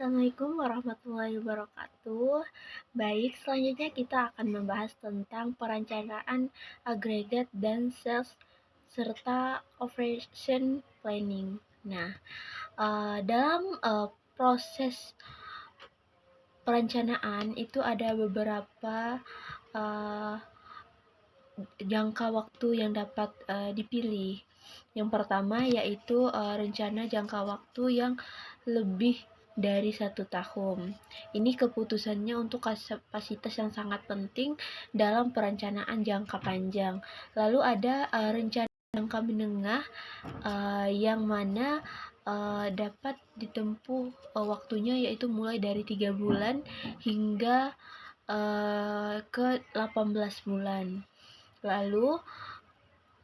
Assalamualaikum warahmatullahi wabarakatuh. Baik, selanjutnya kita akan membahas tentang perencanaan agregat dan sales serta operation planning. Nah, dalam proses perencanaan itu ada beberapa uh, jangka waktu yang dapat dipilih. Yang pertama yaitu rencana jangka waktu yang lebih dari 1 tahun. Ini keputusannya untuk kapasitas yang sangat penting dalam perencanaan jangka panjang. Lalu ada rencana jangka menengah yang mana dapat ditempuh waktunya yaitu mulai dari 3 bulan hingga ke 18 bulan. Lalu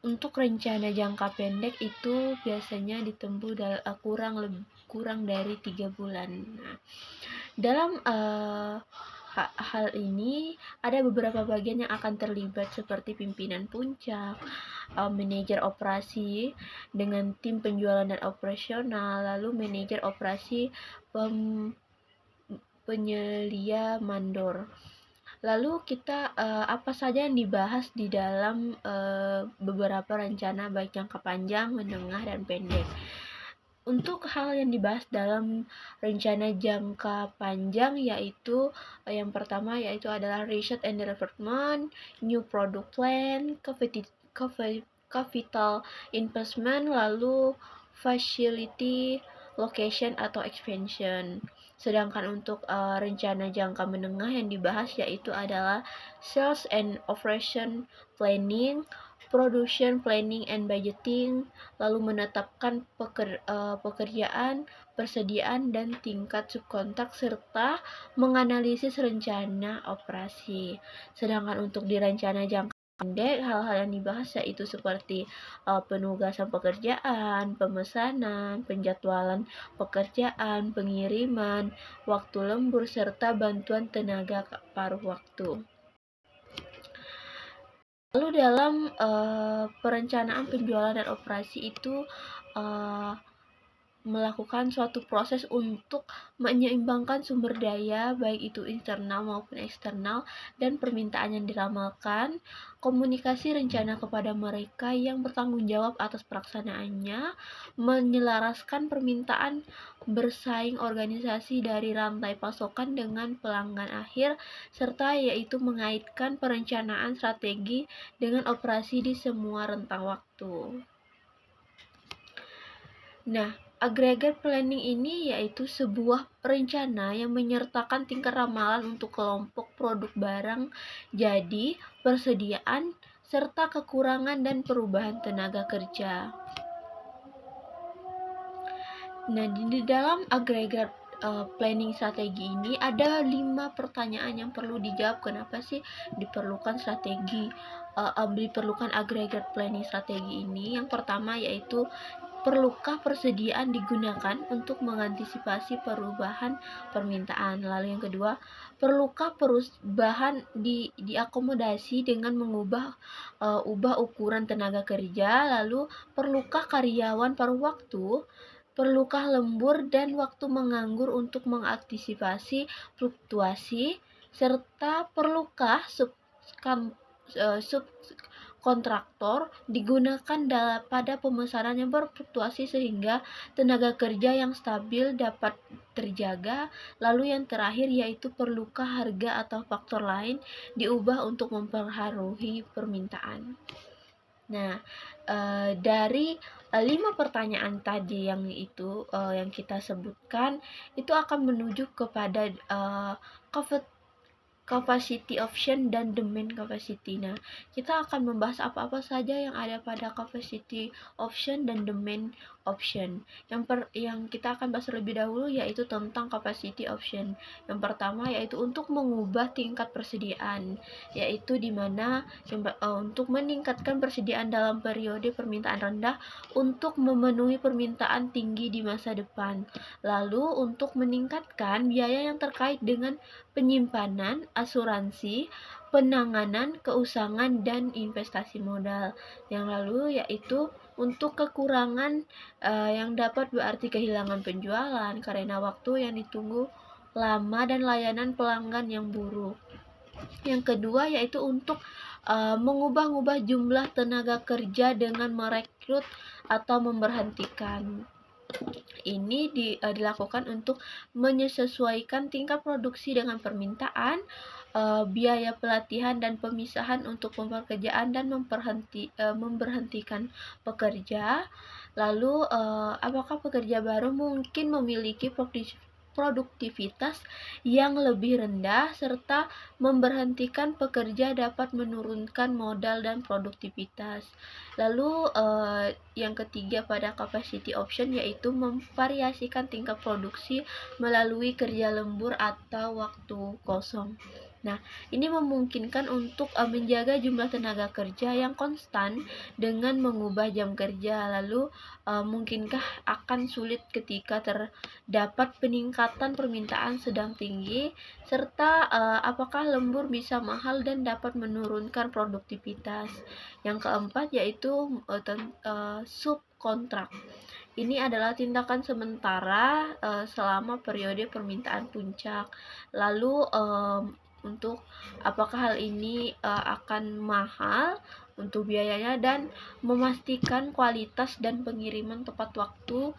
untuk rencana jangka pendek itu biasanya ditempuh kurang dari 3 bulan. Nah, dalam hal ini ada beberapa bagian yang akan terlibat seperti pimpinan puncak, manajer operasi dengan tim penjualan dan operasional, lalu manajer operasi penyelia mandor. Lalu kita apa saja yang dibahas di dalam beberapa rencana baik jangka panjang, menengah, dan pendek. Untuk hal yang dibahas dalam rencana jangka panjang yaitu yang pertama yaitu adalah research and development, new product plan, capital investment, lalu facility location atau expansion. Sedangkan untuk rencana jangka menengah yang dibahas yaitu adalah sales and operation planning, production planning and budgeting, lalu menetapkan pekerjaan, persediaan, dan tingkat subkontrak, serta menganalisis rencana operasi. Sedangkan untuk di rencana jangka pendek, hal-hal yang dibahas yaitu seperti penugasan pekerjaan, pemesanan, penjadwalan pekerjaan, pengiriman, waktu lembur, serta bantuan tenaga paruh waktu. Lalu dalam perencanaan penjualan dan operasi itu melakukan suatu proses untuk menyeimbangkan sumber daya baik itu internal maupun eksternal dan permintaan yang diramalkan, komunikasi rencana kepada mereka yang bertanggung jawab atas pelaksanaannya, menyelaraskan permintaan bersaing organisasi dari rantai pasokan dengan pelanggan akhir, serta yaitu mengaitkan perencanaan strategi dengan operasi di semua rentang waktu. Nah, aggregate planning ini yaitu sebuah rencana yang menyertakan tingkat ramalan untuk kelompok produk barang jadi, persediaan, serta kekurangan dan perubahan tenaga kerja. Nah, di dalam aggregate planning strategi ini ada 5 pertanyaan yang perlu dijawab. Kenapa sih diperlukan diperlukan aggregate planning strategi ini? Yang pertama yaitu perlukah persediaan digunakan untuk mengantisipasi perubahan permintaan? Lalu yang kedua, perlukah perubahan diakomodasi dengan mengubah ukuran tenaga kerja? Lalu perlukah karyawan paruh waktu? Perlukah lembur dan waktu menganggur untuk mengantisipasi fluktuasi? Serta perlukah subkontraktor digunakan pada pemesanan yang berfluktuasi sehingga tenaga kerja yang stabil dapat terjaga? Lalu yang terakhir yaitu perlukah harga atau faktor lain diubah untuk mempengaruhi permintaan? Nah, dari 5 pertanyaan tadi yang kita sebutkan itu akan menuju kepada capacity option dan demand capacity. Nah, kita akan membahas apa-apa saja yang ada pada capacity option dan demand option. Yang kita akan bahas terlebih dahulu yaitu tentang capacity option. Yang pertama yaitu untuk mengubah tingkat persediaan, yaitu dimana untuk meningkatkan persediaan dalam periode permintaan rendah untuk memenuhi permintaan tinggi di masa depan. Lalu untuk meningkatkan biaya yang terkait dengan penyimpanan, asuransi, penanganan keusangan, dan investasi modal. Yang lalu yaitu Untuk kekurangan yang dapat berarti kehilangan penjualan karena waktu yang ditunggu lama dan layanan pelanggan yang buruk. Yang kedua yaitu untuk mengubah-ubah jumlah tenaga kerja dengan merekrut atau memberhentikan. Ini dilakukan untuk menyesuaikan tingkat produksi dengan permintaan, biaya pelatihan dan pemisahan untuk pekerjaan dan memberhentikan pekerja. Lalu, apakah pekerja baru mungkin memiliki produktivitas yang lebih rendah, serta memberhentikan pekerja dapat menurunkan modal dan produktivitas. Lalu yang ketiga pada capacity option yaitu memvariasikan tingkat produksi melalui kerja lembur atau waktu kosong. Nah, ini memungkinkan untuk menjaga jumlah tenaga kerja yang konstan dengan mengubah jam kerja. Lalu, mungkinkah akan sulit ketika terdapat peningkatan permintaan sedang tinggi, serta apakah lembur bisa mahal dan dapat menurunkan produktivitas. Yang keempat yaitu subkontrak. Ini adalah tindakan sementara selama periode permintaan puncak. Lalu untuk apakah hal ini akan mahal untuk biayanya dan memastikan kualitas dan pengiriman tepat waktu,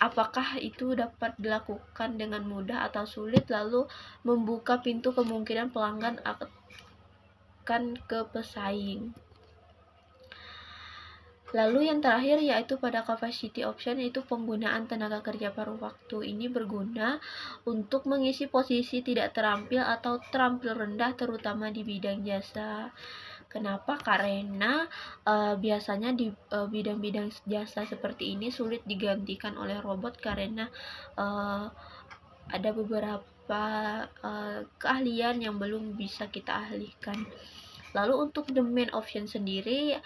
apakah itu dapat dilakukan dengan mudah atau sulit, lalu membuka pintu kemungkinan pelanggan akan ke pesaing. Lalu yang terakhir yaitu pada capacity option, yaitu penggunaan tenaga kerja paruh waktu. Ini berguna untuk mengisi posisi tidak terampil atau terampil rendah terutama di bidang jasa. Kenapa? Karena biasanya di bidang-bidang jasa seperti ini sulit digantikan oleh robot karena ada beberapa keahlian yang belum bisa kita ahlikan. Lalu untuk the main option sendiri,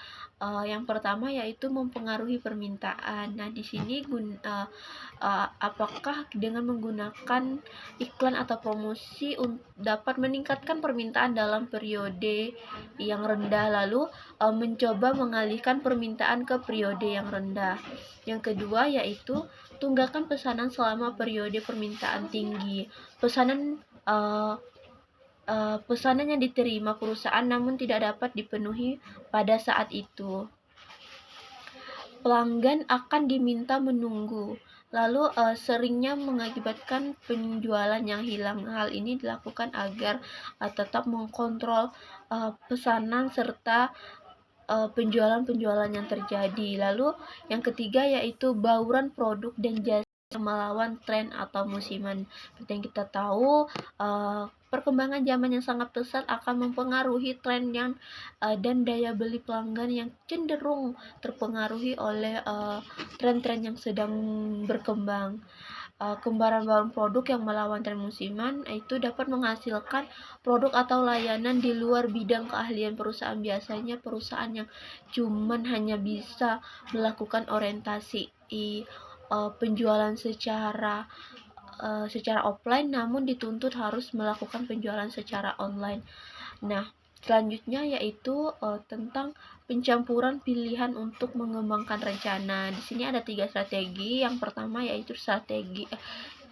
yang pertama yaitu mempengaruhi permintaan. Nah, di sini apakah dengan menggunakan iklan atau promosi dapat meningkatkan permintaan dalam periode yang rendah, lalu mencoba mengalihkan permintaan ke periode yang rendah. Yang kedua yaitu tunggakan pesanan selama periode permintaan tinggi. Pesanan yang diterima perusahaan namun tidak dapat dipenuhi pada saat itu. Pelanggan akan diminta menunggu, lalu seringnya mengakibatkan penjualan yang hilang. Hal ini dilakukan agar tetap mengkontrol pesanan serta penjualan yang terjadi. Lalu yang ketiga yaitu bauran produk dan jasa melawan tren atau musiman. Seperti yang kita tahu, perkembangan zaman yang sangat pesat akan mempengaruhi tren dan daya beli pelanggan yang cenderung terpengaruhi oleh tren-tren yang sedang berkembang. Kembaran produk yang melawan tren musiman itu dapat menghasilkan produk atau layanan di luar bidang keahlian perusahaan. Biasanya perusahaan yang cuman hanya bisa melakukan orientasi penjualan secara offline namun dituntut harus melakukan penjualan secara online. Nah, selanjutnya yaitu tentang pencampuran pilihan untuk mengembangkan rencana. Di sini ada 3 strategi. Yang pertama yaitu strategi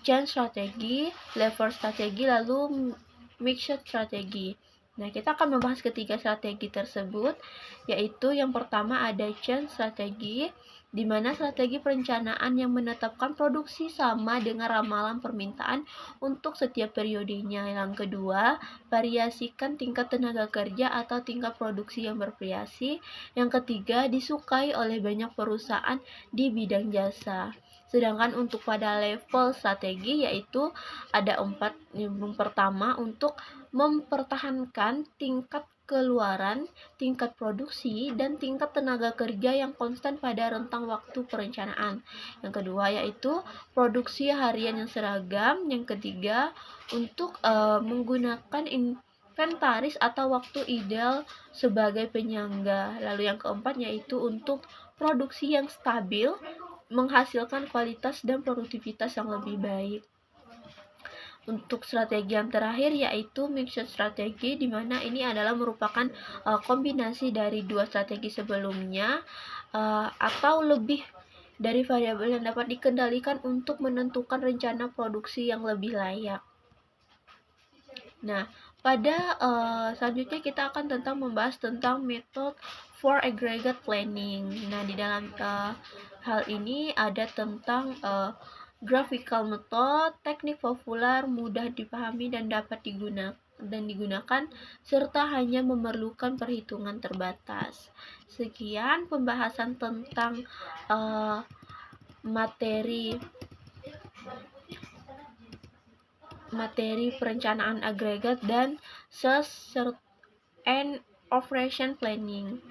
change strategi, lever strategi, lalu mixed strategi. Nah, kita akan membahas ketiga strategi tersebut, yaitu yang pertama ada change strategi, di mana strategi perencanaan yang menetapkan produksi sama dengan ramalan permintaan untuk setiap periodenya. Yang kedua, variasikan tingkat tenaga kerja atau tingkat produksi yang bervariasi. Yang ketiga, disukai oleh banyak perusahaan di bidang jasa. Sedangkan untuk pada level strategi yaitu ada 4. Yang pertama, untuk mempertahankan tingkat keluaran, tingkat produksi, dan tingkat tenaga kerja yang konstan pada rentang waktu perencanaan. Yang kedua yaitu produksi harian yang seragam. Yang ketiga, untuk menggunakan inventaris atau waktu ideal sebagai penyangga. Lalu yang keempat yaitu untuk produksi yang stabil, menghasilkan kualitas dan produktivitas yang lebih baik. Untuk strategi yang terakhir yaitu mixed strategi, di mana ini adalah merupakan kombinasi dari dua strategi sebelumnya atau lebih dari variabel yang dapat dikendalikan untuk menentukan rencana produksi yang lebih layak. Nah, pada selanjutnya kita akan membahas tentang method for aggregate planning. Nah, di dalam hal ini ada tentang graphical method, teknik populer, mudah dipahami dan dapat digunakan serta hanya memerlukan perhitungan terbatas. Sekian pembahasan tentang materi perencanaan agregat dan and operation planning.